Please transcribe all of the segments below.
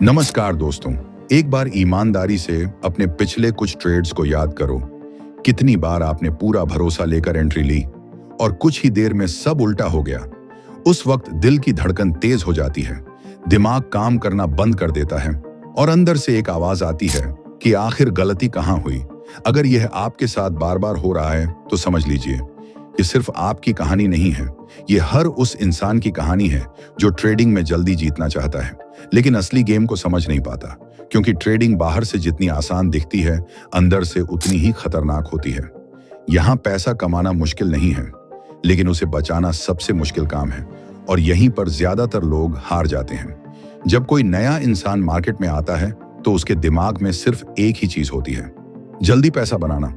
नमस्कार दोस्तों। एक बार ईमानदारी से अपने पिछले कुछ ट्रेड्स को याद करो। कितनी बार आपने पूरा भरोसा लेकर एंट्री ली और कुछ ही देर में सब उल्टा हो गया। उस वक्त दिल की धड़कन तेज हो जाती है, दिमाग काम करना बंद कर देता है और अंदर से एक आवाज आती है कि आखिर गलती कहाँ हुई। अगर यह आपके साथ बार बार हो रहा है तो समझ लीजिए ये सिर्फ आपकी कहानी नहीं है, ये हर उस इंसान की कहानी है जो ट्रेडिंग में जल्दी जीतना चाहता है लेकिन असली गेम को समझ नहीं पाता। क्योंकि ट्रेडिंग बाहर से जितनी आसान दिखती है, अंदर से उतनी ही खतरनाक होती है। यहाँ पैसा कमाना मुश्किल नहीं है, लेकिन उसे बचाना सबसे मुश्किल काम है और यहीं पर ज्यादातर लोग हार जाते हैं। जब कोई नया इंसान मार्केट में आता है तो उसके दिमाग में सिर्फ एक ही चीज होती है, जल्दी पैसा बनाना।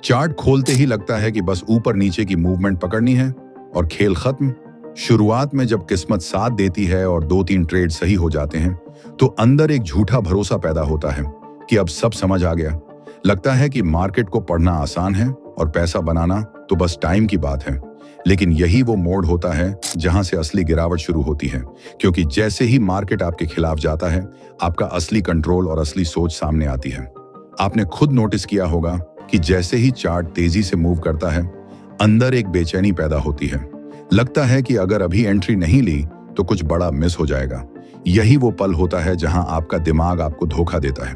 चार्ट खोलते ही लगता है कि बस ऊपर नीचे की मूवमेंट पकड़नी है और खेल खत्म। शुरुआत में जब किस्मत साथ देती है और 2-3 ट्रेड सही हो जाते हैं तो अंदर एक झूठा भरोसा पैदा होता है कि अब सब समझ आ गया। लगता है कि मार्केट को पढ़ना आसान है और पैसा बनाना तो बस टाइम की बात है। लेकिन यही वो मोड़ होता है जहां से असली गिरावट शुरू होती है। क्योंकि जैसे ही मार्केट आपके खिलाफ जाता है, आपका असली कंट्रोल और असली सोच सामने आती है। आपने खुद नोटिस किया होगा कि जैसे ही चार्ट तेजी से मूव करता है, अंदर एक बेचैनी पैदा होती है। लगता है कि अगर अभी एंट्री नहीं ली तो कुछ बड़ा मिस हो जाएगा। यही वो पल होता है जहां आपका दिमाग आपको धोखा देता है,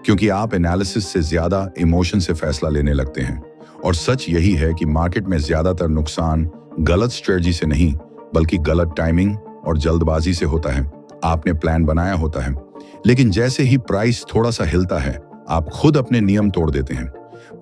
क्योंकि आप एनालिसिस से ज्यादा इमोशन से फैसला लेने लगते हैं। और सच यही है कि मार्केट में ज्यादातर नुकसान गलत स्ट्रेटजी से नहीं, बल्कि गलत टाइमिंग और जल्दबाजी से होता है। आपने प्लान बनाया होता है, लेकिन जैसे ही प्राइस थोड़ा सा हिलता है, आप खुद अपने नियम तोड़ देते हैं।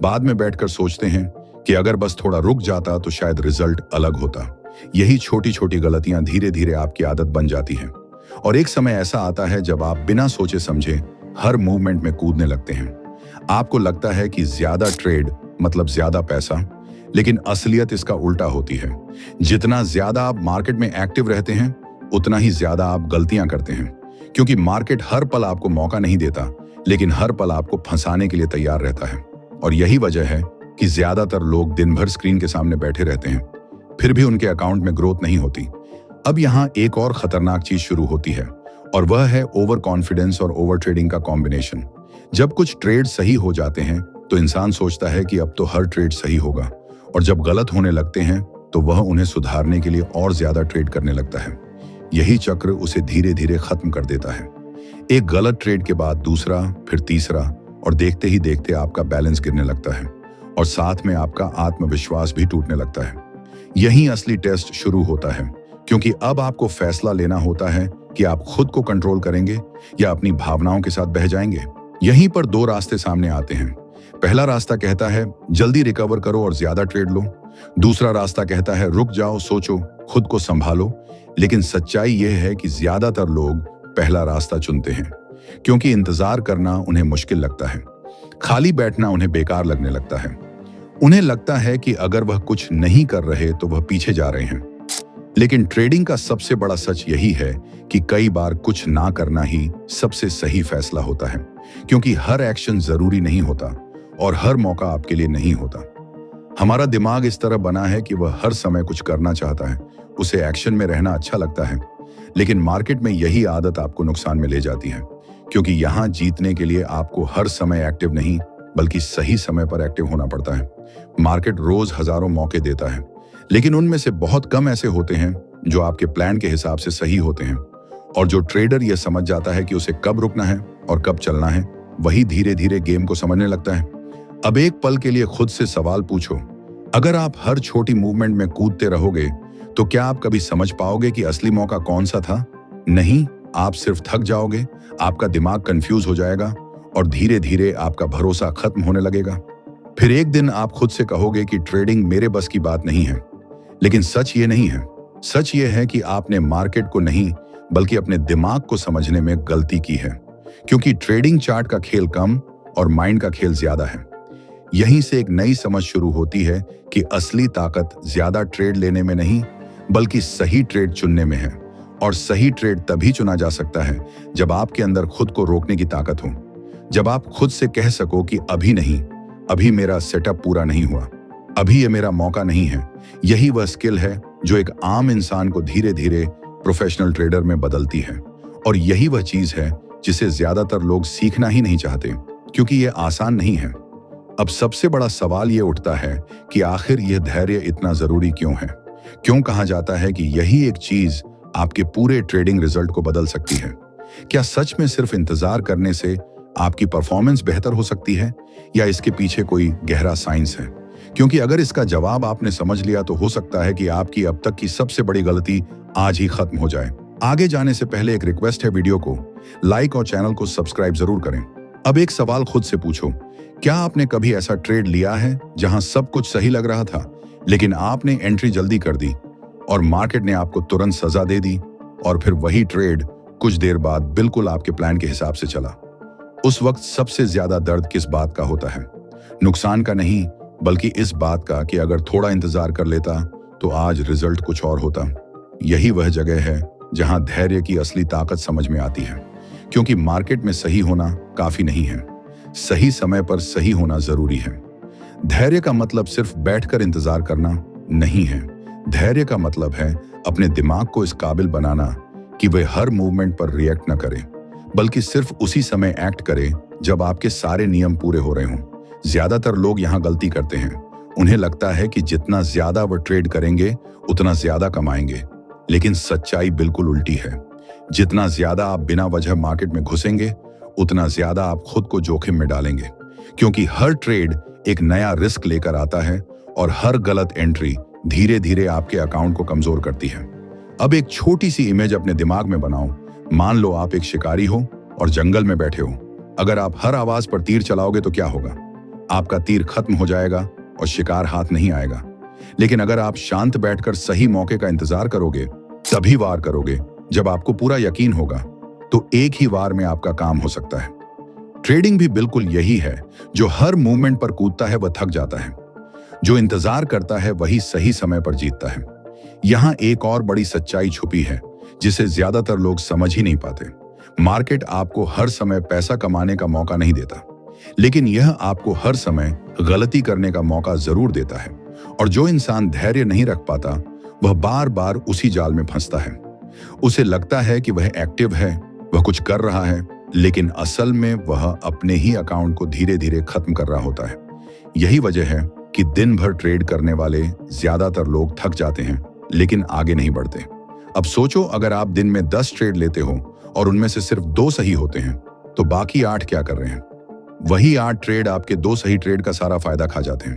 बाद में बैठकर सोचते हैं कि अगर बस थोड़ा रुक जाता तो शायद रिजल्ट अलग होता। यही छोटी छोटी गलतियां धीरे धीरे आपकी आदत बन जाती हैं और एक समय ऐसा आता है जब आप बिना सोचे समझे हर मूवमेंट में कूदने लगते हैं। आपको लगता है कि ज्यादा ट्रेड मतलब ज्यादा पैसा, लेकिन असलियत इसका उल्टा होती है। जितना ज्यादा आप मार्केट में एक्टिव रहते हैं, उतना ही ज्यादा आप गलतियां करते हैं। क्योंकि मार्केट हर पल आपको मौका नहीं देता, लेकिन हर पल आपको फंसाने के लिए तैयार रहता है। और यही वजह है कि ज्यादातर लोग दिन भर स्क्रीन के सामने बैठे रहते हैं, फिर भी उनके अकाउंट में ग्रोथ नहीं होती। अब यहाँ एक और खतरनाक चीज शुरू होती है और वह है ओवर कॉन्फिडेंस और ओवर ट्रेडिंग का कॉम्बिनेशन। जब कुछ ट्रेड सही हो जाते हैं तो इंसान सोचता है कि अब तो हर ट्रेड सही होगा, और जब गलत होने लगते हैं तो वह उन्हें सुधारने के लिए और ज्यादा ट्रेड करने लगता है। यही चक्र उसे धीरे धीरे खत्म कर देता है। एक गलत ट्रेड के बाद दूसरा, फिर तीसरा, और देखते ही देखते आपका बैलेंस गिरने लगता है और साथ में आपका आत्मविश्वास भी टूटने लगता है। यही असली टेस्ट शुरू होता है, क्योंकि अब आपको फैसला लेना होता है कि आप खुद को कंट्रोल करेंगे या अपनी भावनाओं के साथ बह जाएंगे। यहीं पर दो रास्ते सामने आते हैं। पहला रास्ता कहता है जल्दी रिकवर करो और ज्यादा ट्रेड लो। दूसरा रास्ता कहता है रुक जाओ, सोचो, खुद को संभालो। लेकिन सच्चाई यह है कि ज्यादातर लोग पहला रास्ता चुनते हैं, क्योंकि इंतजार करना उन्हें मुश्किल लगता है, खाली बैठना उन्हें बेकार लगने लगता है। उन्हें लगता है कि अगर वह कुछ नहीं कर रहे तो वह पीछे जा रहे हैं। लेकिन ट्रेडिंग का सबसे बड़ा सच यही है कि कई बार कुछ ना करना ही सबसे सही फैसला होता है, क्योंकि हर एक्शन जरूरी नहीं होता और हर मौका आपके लिए नहीं होता। हमारा दिमाग इस तरह बना है कि वह हर समय कुछ करना चाहता है, उसे एक्शन में रहना अच्छा लगता है। लेकिन मार्केट में यही आदत आपको नुकसान में ले जाती है, क्योंकि यहाँ जीतने के लिए आपको हर समय एक्टिव नहीं, बल्कि सही समय पर एक्टिव होना पड़ता है। मार्केट रोज हजारों मौके देता है, लेकिन उनमें से बहुत कम ऐसे होते हैं जो आपके प्लान के हिसाब से सही होते हैं। और जो ट्रेडर यह समझ जाता है कि उसे कब रुकना है और कब चलना है, वही धीरे धीरे गेम को समझने लगता है। अब एक पल के लिए खुद से सवाल पूछो, अगर आप हर छोटी मूवमेंट में कूदते रहोगे तो क्या आप कभी समझ पाओगे कि असली मौका कौन सा था? नहीं, आप सिर्फ थक जाओगे, आपका दिमाग कंफ्यूज हो जाएगा और धीरे धीरे आपका भरोसा खत्म होने लगेगा। फिर एक दिन आप खुद से कहोगे कि ट्रेडिंग मेरे बस की बात नहीं है। लेकिन सच ये नहीं है। सच ये है कि आपने मार्केट को नहीं, बल्कि अपने दिमाग को समझने में गलती की है। क्योंकि ट्रेडिंग चार्ट का खेल कम और माइंड का खेल ज्यादा है। यहीं से एक नई समझ शुरू होती है कि असली ताकत ज्यादा ट्रेड लेने में नहीं, बल्कि सही ट्रेड चुनने में है। और सही ट्रेड तभी चुना जा सकता है जब आपके अंदर खुद को रोकने की ताकत हो, जब आप खुद से कह सको कि अभी नहीं, अभी मेरा सेटअप पूरा नहीं हुआ, अभी ये मेरा मौका नहीं है। यही वह स्किल है जो एक आम इंसान को धीरे धीरे प्रोफेशनल ट्रेडर में बदलती है। और यही वह चीज है जिसे ज्यादातर लोग सीखना ही नहीं चाहते, क्योंकि यह आसान नहीं है। अब सबसे बड़ा सवाल ये उठता है कि आखिर यह धैर्य इतना जरूरी क्यों है? क्यों कहा जाता है कि यही एक चीज आपके पूरे ट्रेडिंग रिजल्ट को बदल सकती है? क्या सच में सिर्फ इंतजार करने से आपकी परफॉर्मेंस बेहतर हो सकती है, या इसके पीछे कोई गहरा साइंस है? क्योंकि अगर इसका जवाब आपने समझ लिया तो हो सकता है कि आपकी अब तक की सबसे बड़ी गलती आज ही खत्म हो जाए। आगे जाने से पहले एक रिक्वेस्ट है, वीडियो को लाइक और चैनल को सब्सक्राइब जरूर करें। अब एक सवाल खुद से पूछो, क्या आपने कभी ऐसा ट्रेड लिया है जहां सब कुछ सही लग रहा था, लेकिन आपने एंट्री जल्दी कर दी और मार्केट ने आपको तुरंत सजा दे दी, और फिर वही ट्रेड कुछ देर बाद बिल्कुल आपके प्लान के हिसाब से चला? उस वक्त सबसे ज्यादा दर्द किस बात का होता है? नुकसान का नहीं, बल्कि इस बात का कि अगर थोड़ा इंतजार कर लेता तो आज रिजल्ट कुछ और होता। यही वह जगह है जहां धैर्य की असली ताकत समझ में आती है, क्योंकि मार्केट में सही होना काफी नहीं है, सही समय पर सही होना जरूरी है। धैर्य का मतलब सिर्फ बैठकर इंतजार करना नहीं है। धैर्य का मतलब है अपने दिमाग को इस काबिल बनाना कि वह हर मूवमेंट पर रिएक्ट न करे, बल्कि सिर्फ उसी समय एक्ट करे जब आपके सारे नियम पूरे हो रहे हों। ज्यादातर लोग यहाँ गलती करते हैं। उन्हें लगता है कि जितना ज्यादा वो ट्रेड करेंगे उतना ज्यादा कमाएंगे, लेकिन सच्चाई बिल्कुल उल्टी है। जितना ज्यादा आप बिना वजह मार्केट में घुसेंगे उतना ज्यादा आप खुद को जोखिम में डालेंगे, क्योंकि हर ट्रेड एक नया रिस्क लेकर आता है और हर गलत एंट्री धीरे धीरे आपके अकाउंट को कमजोर करती है। अब एक छोटी सी इमेज अपने दिमाग में बनाओ। मान लो आप एक शिकारी हो और जंगल में बैठे हो। अगर आप हर आवाज पर तीर चलाओगे तो क्या होगा? आपका तीर खत्म हो जाएगा और शिकार हाथ नहीं आएगा। लेकिन अगर आप शांत बैठकर सही मौके का इंतजार करोगे, तभी वार करोगे जब आपको पूरा यकीन होगा, तो एक ही वार में आपका काम हो सकता है। ट्रेडिंग भी बिल्कुल यही है। जो हर मूवमेंट पर कूदता है वह थक जाता है, जो इंतजार करता है वही सही समय पर जीतता है। यहां एक और बड़ी सच्चाई छुपी है जिसे ज्यादातर लोग समझ ही नहीं पाते। मार्केट आपको हर समय पैसा कमाने का मौका नहीं देता, लेकिन यह आपको हर समय गलती करने का मौका जरूर देता है। और जो इंसान धैर्य नहीं रख पाता वह बार बार उसी जाल में फंसता है। उसे लगता है कि वह एक्टिव है, वह कुछ कर रहा है, लेकिन असल में वह अपने ही अकाउंट को धीरे धीरे खत्म कर रहा होता है। यही वजह है कि दिन भर ट्रेड करने वाले ज्यादातर लोग थक जाते हैं, लेकिन आगे नहीं बढ़ते। अब सोचो, अगर आप दिन में 10 ट्रेड लेते हो और उनमें से सिर्फ 2 सही होते हैं, तो बाकी 8 क्या कर रहे हैं? वही 8 ट्रेड आपके 2 सही ट्रेड का सारा फायदा खा जाते हैं।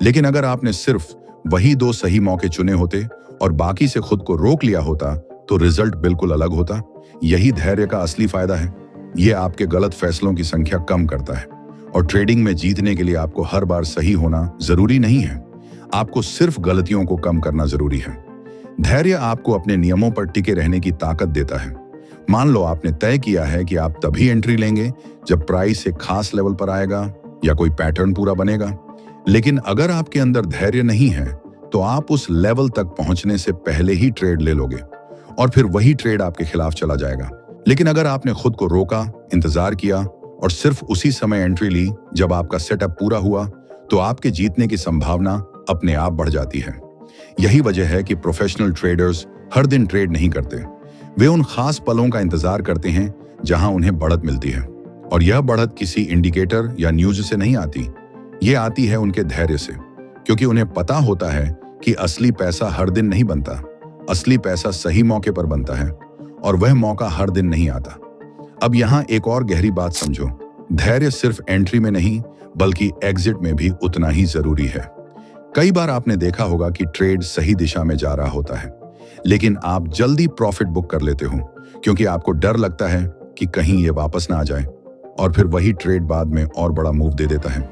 लेकिन अगर आपने सिर्फ वही 2 सही मौके चुने होते और बाकी से खुद को रोक लिया होता, तो रिजल्ट बिल्कुल अलग होता। यही धैर्य का असली फायदा है। यह आपके गलत फैसलों की संख्या कम करता है। और ट्रेडिंग में जीतने के लिए आपको हर बार सही होना जरूरी नहीं है, आपको सिर्फ गलतियों को कम करना जरूरी है। धैर्य आपको अपने नियमों पर टिके रहने की ताकत देता है। मान लो आपने तय किया है कि आप तभी एंट्री लेंगे जब प्राइस एक खास लेवल पर आएगा या कोई पैटर्न पूरा बनेगा। लेकिन अगर आपके अंदर धैर्य नहीं है तो आप उस लेवल तक पहुंचने से पहले ही ट्रेड ले लोगे और फिर वही ट्रेड आपके खिलाफ चला जाएगा। लेकिन अगर आपने खुद को रोका, इंतजार किया और सिर्फ उसी समय एंट्री ली जब आपका सेटअप पूरा हुआ, तो आपके जीतने की संभावना अपने आप बढ़ जाती है। यही वजह है कि प्रोफेशनल ट्रेडर्स हर दिन ट्रेड नहीं करते। वे उन खास पलों का इंतजार करते हैं जहां उन्हें बढ़त मिलती है। और यह बढ़त किसी इंडिकेटर या न्यूज से नहीं आती, ये आती है उनके धैर्य से, क्योंकि उन्हें पता होता है कि असली पैसा हर दिन नहीं बनता। असली पैसा सही मौके पर बनता है और वह मौका हर दिन नहीं आता। अब यहाँ एक और गहरी बात समझो, धैर्य सिर्फ एंट्री में नहीं बल्कि एग्जिट में भी उतना ही जरूरी है। कई बार आपने देखा होगा कि ट्रेड सही दिशा में जा रहा होता है, लेकिन आप जल्दी प्रॉफिट बुक कर लेते हो क्योंकि आपको डर लगता है कि कहीं ये वापस ना आ जाए, और फिर वही ट्रेड बाद में और बड़ा मूव दे देता है।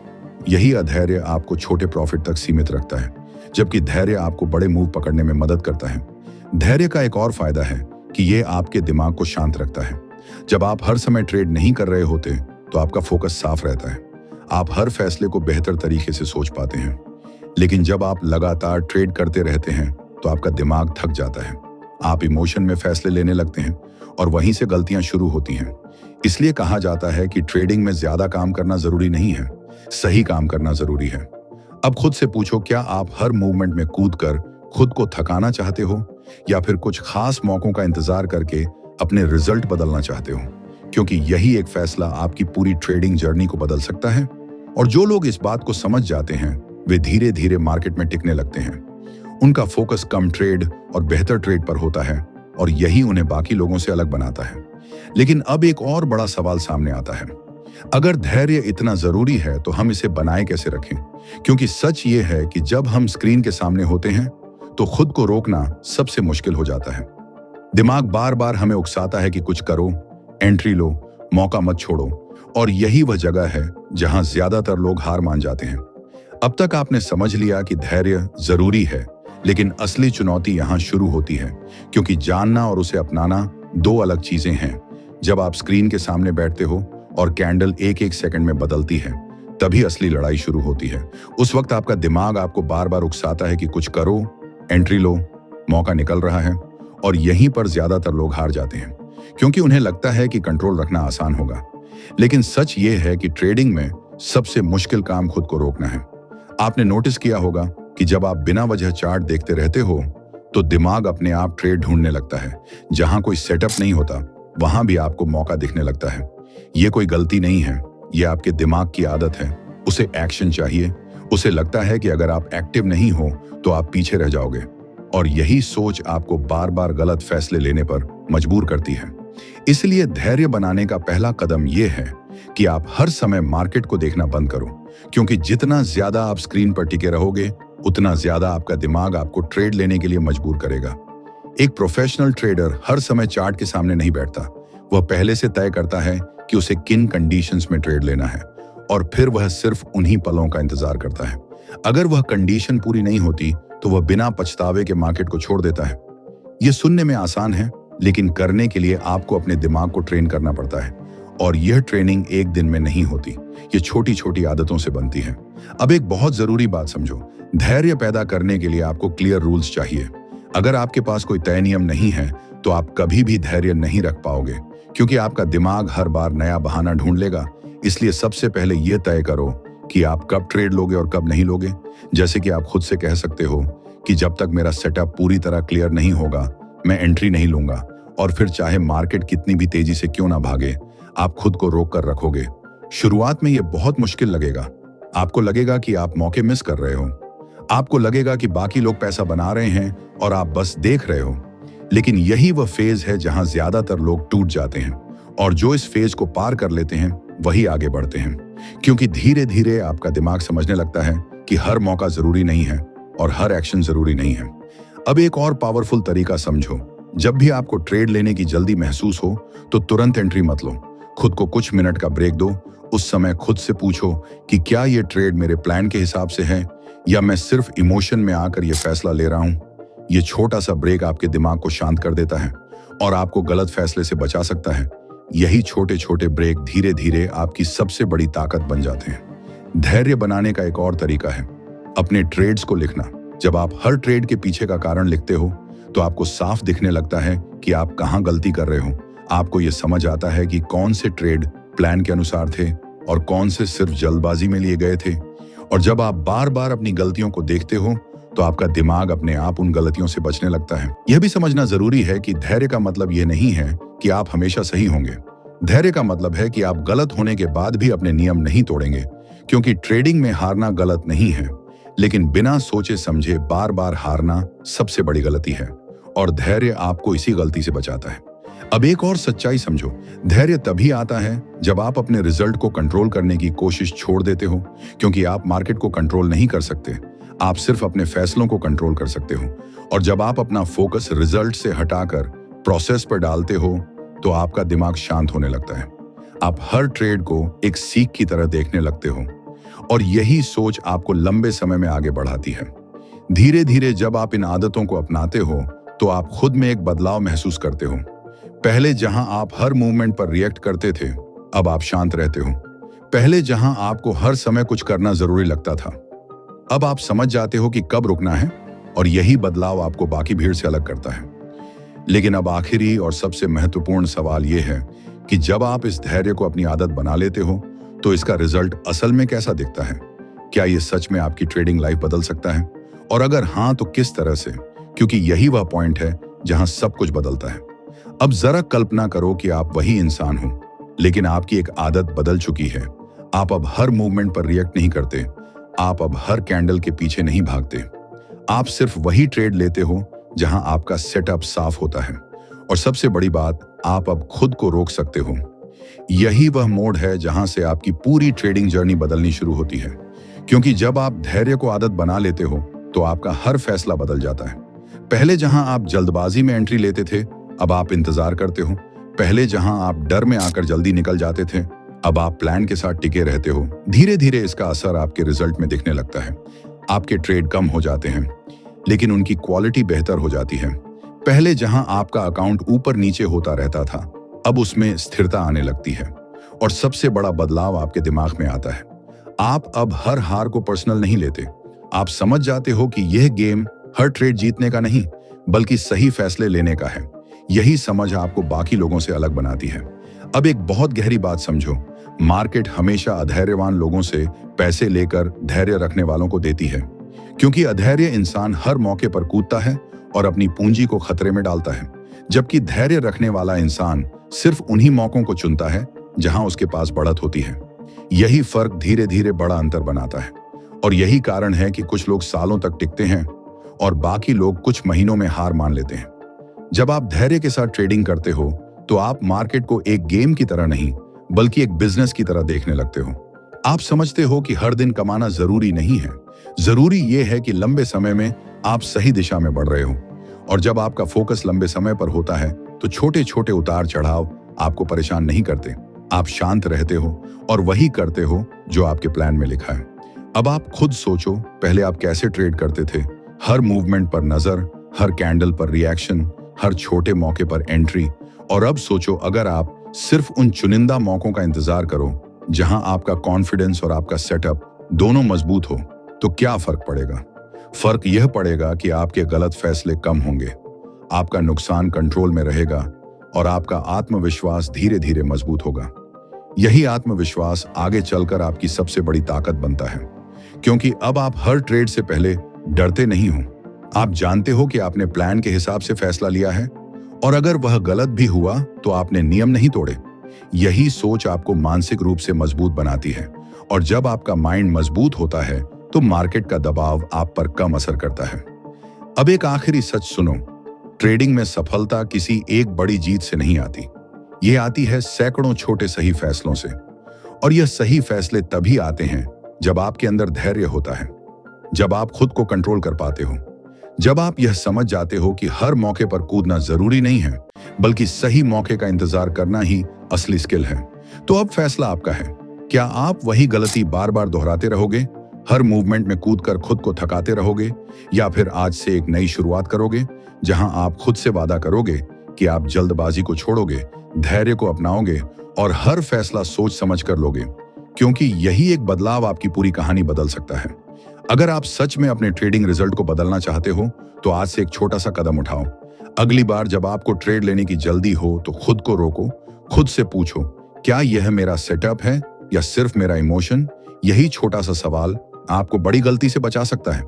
यही अधैर्य आपको छोटे प्रॉफिट तक सीमित रखता है, जबकि धैर्य आपको बड़े मूव पकड़ने में मदद करता है। धैर्य का एक और फायदा है कि ये आपके दिमाग को शांत रखता है। जब आप हर समय ट्रेड नहीं कर रहे होते तो आपका फोकस साफ रहता है, आप हर फैसले को बेहतर तरीके से सोच पाते हैं। लेकिन जब आप लगातार ट्रेड करते रहते हैं तो आपका दिमाग थक जाता है, आप इमोशन में फैसले लेने लगते हैं और वहीं से गलतियां शुरू होती हैं। इसलिए कहा जाता है कि ट्रेडिंग में ज्यादा काम करना जरूरी नहीं है, सही काम करना जरूरी है। अब खुद से पूछो, क्या आप हर मूवमेंट में कूदकर खुद को थकाना चाहते हो या फिर कुछ खास मौकों का इंतजार करके अपने रिजल्ट बदलना चाहते हो? क्योंकि यही एक फैसला आपकी पूरी ट्रेडिंग जर्नी को बदल सकता है। और जो लोग इस बात को समझ जाते हैं वे धीरे धीरे मार्केट में टिकने लगते हैं। उनका फोकस कम ट्रेड और बेहतर ट्रेड पर होता है और यही उन्हें बाकी लोगों से अलग बनाता है। लेकिन अब एक और बड़ा सवाल सामने आता है, अगर धैर्य इतना जरूरी है तो हम इसे बनाए कैसे रखें? क्योंकि सच ये है कि जब हम स्क्रीन के सामने होते हैं तो खुद को रोकना सबसे मुश्किल हो जाता है। दिमाग बार बार हमें उकसाता है कि कुछ करो, एंट्री लो, मौका मत छोड़ो, और यही वह जगह है जहां ज्यादातर लोग हार मान जाते हैं। अब तक आपने समझ लिया कि धैर्य जरूरी है, लेकिन असली चुनौती यहां शुरू होती है, क्योंकि जानना और उसे अपनाना दो अलग चीजें हैं। जब आप स्क्रीन के सामने बैठते हो और कैंडल एक एक सेकंड में बदलती है, तभी असली लड़ाई शुरू होती है। उस वक्त आपका दिमाग आपको बार बार उकसाता है कि कुछ करो, एंट्री लो, मौका निकल रहा है, और यहीं पर ज्यादातर लोग हार जाते हैं, क्योंकि उन्हें लगता है कि कंट्रोल रखना आसान होगा। लेकिन सच ये है कि ट्रेडिंग में सबसे मुश्किल काम खुद को रोकना है। आपने नोटिस किया होगा कि जब आप बिना वजह चार्ट देखते रहते हो तो दिमाग अपने आप ट्रेड ढूंढने लगता है। जहां कोई सेटअप नहीं होता वहां भी आपको मौका दिखने लगता है। ये कोई गलती नहीं है, ये आपके दिमाग की आदत है। उसे एक्शन चाहिए। उसे लगता है कि अगर आप एक्टिव नहीं हो तो आप पीछे रह जाओगे, और यही सोच आपको बार बार गलत फैसले लेने पर मजबूर करती है। इसलिए धैर्य बनाने का पहला कदम यह है कि आप हर समय मार्केट को देखना बंद करो, क्योंकि जितना ज्यादा आप स्क्रीन पर टिके रहोगे उतना ज्यादा आपका दिमाग आपको ट्रेड लेने के लिए मजबूर करेगा। एक प्रोफेशनल ट्रेडर हर समय चार्ट के सामने नहीं बैठता। वह पहले से तय करता है कि उसे किन कंडीशंस में ट्रेड लेना है, और फिर वह सिर्फ उन्हीं पलों का इंतजार करता है। अगर वह कंडीशन पूरी नहीं होती तो वह बिना पछतावे के मार्केट को छोड़ देता है। यह सुनने में आसान है, लेकिन करने के लिए आपको अपने दिमाग को ट्रेन करना पड़ता है, और यह ट्रेनिंग एक दिन में नहीं होती। ये छोटी छोटी आदतों से बनती है। अब एक बहुत जरूरी बात समझो, धैर्य पैदा करने के लिए आपको क्लियर रूल्स चाहिए। अगर आपके पास कोई तय नियम नहीं है तो आप कभी भी धैर्य नहीं रख पाओगे, क्योंकि आपका दिमाग हर बार नया बहाना ढूंढ लेगा। इसलिए सबसे पहले यह तय करो कि आप कब ट्रेड लोगे और कब नहीं लोगे। जैसे कि आप खुद से कह सकते हो कि जब तक मेरा सेटअप पूरी तरह क्लियर नहीं होगा मैं एंट्री नहीं लूंगा, और फिर चाहे मार्केट कितनी भी तेजी से क्यों ना भागे, आप खुद को रोक कर रखोगे। शुरुआत में यह बहुत मुश्किल लगेगा। आपको लगेगा कि आप मौके मिस कर रहे हो। आपको लगेगा कि बाकी लोग पैसा बना रहे हैं और आप बस देख रहे हो। लेकिन यही वह फेज है जहां ज्यादातर लोग टूट जाते हैं, और जो इस फेज को पार कर लेते हैं वही आगे बढ़ते हैं, क्योंकि धीरे धीरे आपका दिमाग समझने लगता है कि हर मौका जरूरी नहीं है और हर एक्शन जरूरी नहीं है। अब एक और पावरफुल तरीका समझो, जब भी आपको ट्रेड लेने की जल्दी महसूस हो तो तुरंत एंट्री मत लो। खुद को कुछ मिनट का ब्रेक दो। उस समय खुद से पूछो कि क्या ये ट्रेड मेरे प्लान के हिसाब से है या मैं सिर्फ इमोशन में आकर ये फैसला ले रहा हूं। ये छोटा सा ब्रेक आपके दिमाग को शांत कर देता है और आपको गलत फैसले से बचा सकता है। यही छोटे छोटे ब्रेक धीरे धीरे आपकी सबसे बड़ी ताकत बन जाते हैं। धैर्य बनाने का एक और तरीका है अपने ट्रेड्स को लिखना। जब आप हर ट्रेड के पीछे का कारण लिखते हो तो आपको साफ दिखने लगता है कि आप कहां गलती कर रहे हो। आपको यह समझ आता है कि कौन से ट्रेड प्लान के अनुसार थे और कौन से सिर्फ जल्दबाजी में लिए गए थे। और जब आप बार बार अपनी गलतियों को देखते हो तो आपका दिमाग अपने आप उन गलतियों से बचने लगता है। यह भी समझना जरूरी है कि धैर्य का मतलब यह नहीं है कि आप हमेशा सही होंगे। धैर्य का मतलब है कि आप गलत होने के बाद भी अपने नियम नहीं तोड़ेंगे, क्योंकि ट्रेडिंग में हारना गलत नहीं है, लेकिन बिना सोचे समझे बार बार हारना सबसे बड़ी गलती है, और धैर्य आपको इसी गलती से बचाता है। अब एक और सच्चाई समझो, धैर्य तभी आता है जब आप अपने रिजल्ट को कंट्रोल करने की कोशिश छोड़ देते हो, क्योंकि आप मार्केट को कंट्रोल नहीं कर सकते। आप सिर्फ अपने फैसलों को कंट्रोल कर सकते हो, और जब आप अपना फोकस रिजल्ट से हटाकर प्रोसेस पर डालते हो तो आपका दिमाग शांत होने लगता है। आप हर ट्रेड को एक सीख की तरह देखने लगते हो, और यही सोच आपको लंबे समय में आगे बढ़ाती है। धीरे धीरे जब आप इन आदतों को अपनाते हो तो आप खुद में एक बदलाव महसूस करते हो। पहले जहां आप हर मूवमेंट पर रिएक्ट करते थे, अब आप शांत रहते हो। पहले जहां आपको हर समय कुछ करना जरूरी लगता था, अब आप समझ जाते हो कि कब रुकना है, और यही बदलाव आपको बाकी भीड़ से अलग करता है। लेकिन अब आखिरी और सबसे महत्वपूर्ण सवाल यह है कि जब आप इस धैर्य को अपनी आदत बना लेते हो तो इसका रिजल्ट असल में कैसा दिखता है? क्या यह सच में आपकी ट्रेडिंग लाइफ बदल सकता है? और अगर हाँ तो किस तरह से? क्योंकि यही वह पॉइंट है जहां सब कुछ बदलता है। अब जरा कल्पना करो कि आप वही इंसान हो लेकिन आपकी एक आदत बदल चुकी है। आप अब हर मूवमेंट पर रिएक्ट नहीं करते। आप अब हर कैंडल के पीछे नहीं भागते। आप सिर्फ वही ट्रेड लेते हो जहां आपका सेटअप साफ होता है। और सबसे बड़ी बात, आप अब खुद को रोक सकते हो। यही वह मोड़ है जहां से आपकी पूरी ट्रेडिंग जर्नी बदलनी शुरू होती है। क्योंकि जब आप धैर्य को आदत बना लेते हो तो आपका हर फैसला बदल जाता है। पहले जहां आप जल्दबाजी में एंट्री लेते थे, अब आप इंतजार करते हो। पहले जहां आप डर में आकर जल्दी निकल जाते थे, अब आप प्लान के साथ टिके रहते हो। धीरे धीरे इसका असर आपके रिजल्ट में दिखने लगता है। आपके ट्रेड कम हो जाते हैं, लेकिन उनकी क्वालिटी बेहतर हो जाती है। पहले जहां आपका अकाउंट ऊपर नीचे होता रहता था, अब उसमें स्थिरता आने लगती है। और सबसे बड़ा बदलाव आपके दिमाग में आता है। आप अब हर हार को पर्सनल नहीं लेते। आप समझ जाते हो कि यह गेम हर ट्रेड जीतने का नहीं, बल्कि सही फैसले लेने का है। यही समझ आपको बाकी लोगों से अलग बनाती है। अब एक बहुत गहरी बात समझो, मार्केट हमेशा अधैर्यवान लोगों से पैसे लेकर धैर्य रखने वालों को देती है। क्योंकि अधैर्य इंसान हर मौके पर कूदता है और अपनी पूंजी को खतरे में डालता है, जबकि धैर्य रखने वाला इंसान सिर्फ उन्हीं मौकों को चुनता है जहां उसके पास बढ़त होती है। यही फर्क धीरे धीरे बड़ा अंतर बनाता है। और यही कारण है कि कुछ लोग सालों तक टिकते हैं और बाकी लोग कुछ महीनों में हार मान लेते हैं। जब आप धैर्य के साथ ट्रेडिंग करते हो तो आप मार्केट को एक गेम की तरह नहीं, बल्कि एक बिजनेस की तरह देखने लगते हो। आप समझते हो कि हर दिन कमाना जरूरी नहीं है। जरूरी यह है कि लंबे समय में आप सही दिशा में बढ़ रहे हो। और जब आपका फोकस लंबे समय पर होता है तो छोटे छोटे उतार चढ़ाव आपको परेशान नहीं करते। आप शांत रहते हो और वही करते हो जो आपके प्लान में लिखा है। अब आप खुद सोचो, पहले आप कैसे ट्रेड करते थे? हर मूवमेंट पर नजर, हर कैंडल पर रिएक्शन, हर छोटे मौके पर एंट्री। और अब सोचो, अगर आप सिर्फ उन चुनिंदा मौकों का इंतजार करो जहां आपका कॉन्फिडेंस और आपका सेटअप दोनों मजबूत हो, तो क्या फर्क पड़ेगा? फर्क यह पड़ेगा कि आपके गलत फैसले कम होंगे, आपका नुकसान कंट्रोल में रहेगा और आपका आत्मविश्वास धीरे धीरे मजबूत होगा। यही आत्मविश्वास आगे चलकर आपकी सबसे बड़ी ताकत बनता है। क्योंकि अब आप हर ट्रेड से पहले डरते नहीं हो। आप जानते हो कि आपने प्लान के हिसाब से फैसला लिया है और अगर वह गलत भी हुआ तो आपने नियम नहीं तोड़े। यही सोच आपको मानसिक रूप से मजबूत बनाती है। और जब आपका माइंड मजबूत होता है तो मार्केट का दबाव आप पर कम असर करता है। अब एक आखिरी सच सुनो, ट्रेडिंग में सफलता किसी एक बड़ी जीत से नहीं आती। यह आती है सैकड़ों छोटे सही फैसलों से। और यह सही फैसले तभी आते हैं जब आपके अंदर धैर्य होता है, जब आप खुद को कंट्रोल कर पाते हो, जब आप यह समझ जाते हो कि हर मौके पर कूदना जरूरी नहीं है, बल्कि सही मौके का इंतजार करना ही असली स्किल है। तो अब फैसला आपका है। क्या आप वही गलती बार बार दोहराते रहोगे, हर मूवमेंट में कूदकर खुद को थकाते रहोगे, या फिर आज से एक नई शुरुआत करोगे जहां आप खुद से वादा करोगे कि आप जल्दबाजी को छोड़ोगे, धैर्य को अपनाओगे और हर फैसला सोच समझ कर लोगे? क्योंकि यही एक बदलाव आपकी पूरी कहानी बदल सकता है। अगर आप सच में अपने ट्रेडिंग रिजल्ट को बदलना चाहते हो तो आज से एक छोटा सा कदम उठाओ। अगली बार जब आपको ट्रेड लेने की जल्दी हो तो खुद को रोको, खुद से पूछो, क्या यह मेरा सेटअप है या सिर्फ मेरा इमोशन? यही छोटा सा सवाल आपको बड़ी गलती से बचा सकता है।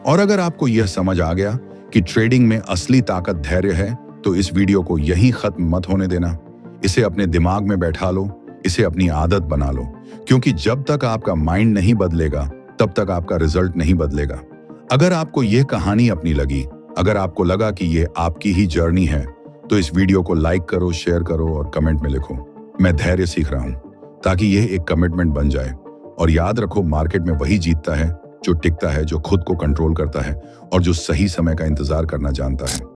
और अगर आपको यह समझ आ गया कि ट्रेडिंग में असली ताकत धैर्य है, तो इस वीडियो को यहीं खत्म मत होने देना। इसे अपने दिमाग में बैठा लो, इसे अपनी आदत बना लो। क्योंकि जब तक आपका माइंड नहीं बदलेगा तब तक आपका रिजल्ट नहीं बदलेगा। अगर आपको यह कहानी अपनी लगी, अगर आपको लगा कि यह आपकी ही जर्नी है, तो इस वीडियो को लाइक करो, शेयर करो और कमेंट में लिखो, मैं धैर्य सीख रहा हूं, ताकि यह एक कमिटमेंट बन जाए। और याद रखो, मार्केट में वही जीतता है जो टिकता है, जो खुद को कंट्रोल करता है और जो सही समय का इंतजार करना जानता है।